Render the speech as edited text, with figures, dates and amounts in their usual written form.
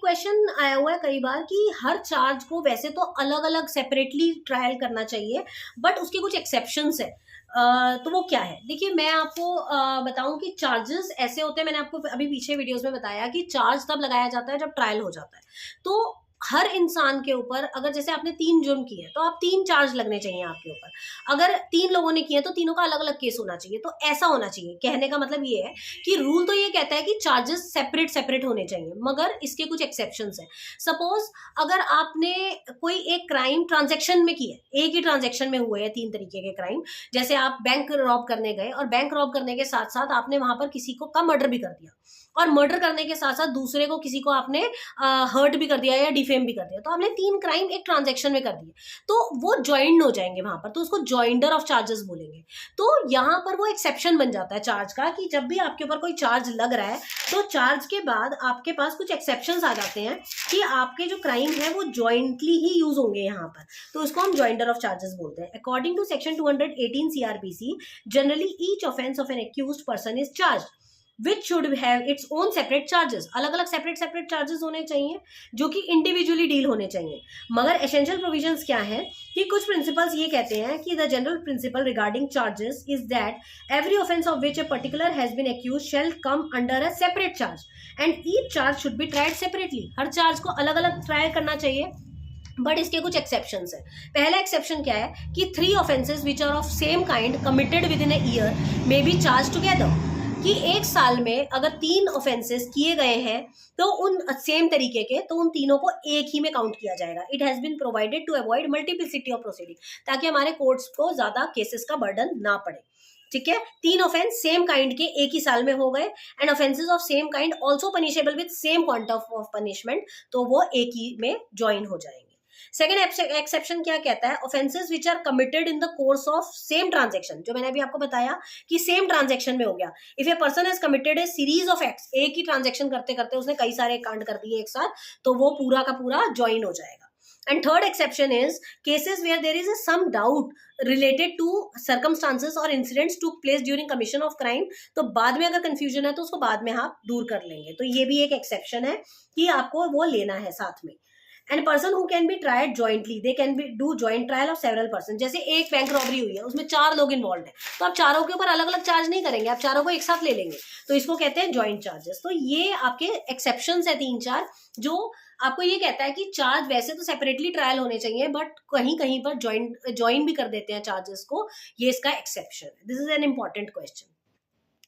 Question आया हुआ है कई बार कि हर चार्ज को वैसे तो अलग अलग सेपरेटली ट्रायल करना चाहिए, बट उसके कुछ एक्सेप्शंस है। तो वो क्या है, देखिए मैं आपको बताऊं कि चार्जेस ऐसे होते हैं, मैंने आपको अभी पीछे वीडियोस में बताया कि चार्ज तब लगाया जाता है जब ट्रायल हो जाता है। तो हर इंसान के ऊपर, अगर जैसे आपने 3 जुर्म किए तो आप 3 चार्ज लगने चाहिए आपके ऊपर। अगर 3 लोगों ने किए तो तीनों का अलग अलग केस होना चाहिए। तो ऐसा होना चाहिए, कहने का मतलब ये है कि रूल तो ये कहता है कि चार्जेस सेपरेट सेपरेट होने चाहिए, मगर इसके कुछ एक्सेप्शंस हैं। सपोज अगर आपने कोई एक क्राइम ट्रांजैक्शन में किया, एक ही ट्रांजैक्शन में हुए हैं 3 तरीके के क्राइम, जैसे आप बैंक रॉब करने गए और बैंक रॉब करने के साथ साथ आपने वहां पर किसी को का मर्डर भी कर दिया, और मर्डर करने के साथ साथ दूसरे को किसी को आपने हर्ट भी कर दिया या डिफेम भी कर दिया, तो आपने 3 क्राइम एक ट्रांजैक्शन में कर दिए, तो वो ज्वाइंट हो जाएंगे वहां पर, तो उसको ज्वाइंडर ऑफ चार्जेस बोलेंगे। तो यहाँ पर वो एक्सेप्शन बन जाता है चार्ज का कि जब भी आपके ऊपर कोई चार्ज लग रहा है तो चार्ज के बाद आपके पास कुछ एक्सेप्शंस आ जाते हैं कि आपके जो क्राइम है वो ज्वाइंटली ही यूज होंगे यहाँ पर, तो उसको हम ज्वाइंडर ऑफ चार्जेस बोलते हैं। According to section 218 CrPC, generally each offence of an accused person is charged which should have its own separate charges. अलग अलग सेपरेट सेपरेट चार्जेस होने चाहिए जो कि इंडिविजुअली डील होने चाहिए। मगर एसेंशियल प्रोविजंस क्या है कि कुछ प्रिंसिपल्स ये कहते हैं कि the general principle regarding charges is that every offence of which a particular has been accuse shall come under a separate charge and each charge should be tried separately. हर charge को अलग अलग try करना चाहिए, but इसके कुछ exceptions है। पहला एक्सेप्शन क्या है कि 3 offences which are of same kind committed within a year may be charge together, कि एक साल में अगर 3 ऑफेंसेस किए गए हैं तो उन सेम तरीके के, तो उन तीनों को एक ही में काउंट किया जाएगा। It has been provided to avoid multiplicity of proceeding, ताकि हमारे कोर्ट्स को ज्यादा केसेस का बर्डन ना पड़े। ठीक है, 3 ऑफेंस सेम काइंड के एक ही साल में हो गए, and offences of same kind also punishable with same quantum of punishment, तो वो एक ही में ज्वाइन हो जाएंगे। सेकेंड एक्सेप्शन क्या कहता है, offences which are committed in the course of same transaction, जो मैंने अभी आपको बताया कि सेम ट्रांजेक्शन में हो गया। If a person has committed A series of acts, एक ही ट्रांजेक्शन करते करते उसने कई सारे कांड कर दिए एक साथ, तो वो पूरा का पूरा ज्वाइन हो जाएगा। And third exception is cases where there is some doubt related to circumstances or incidents took place during commission of crime, तो बाद में अगर confusion है तो उसको बाद में आप दूर कर लेंगे। तो ये भी एक exception है कि आपको वो लेना है साथ में। And person who can be tried jointly, they can be do joint trial of several person. जैसे एक बैंक रॉबरी हुई है, उसमें 4 लोग इन्वॉल्व है, तो आप चारों के ऊपर अलग अलग चार्ज नहीं करेंगे, आप चारों को एक साथ ले लेंगे, तो इसको कहते हैं जॉइंट चार्जेस। तो ये आपके एक्सेप्शंस है 3-4, जो आपको ये कहता है कि चार्ज वैसे तो सेपरेटली ट्रायल होने चाहिए, बट कहीं कहीं पर ज्वाइन भी कर देते हैं चार्जेस को, ये इसका एक्सेप्शन है। This is an important question.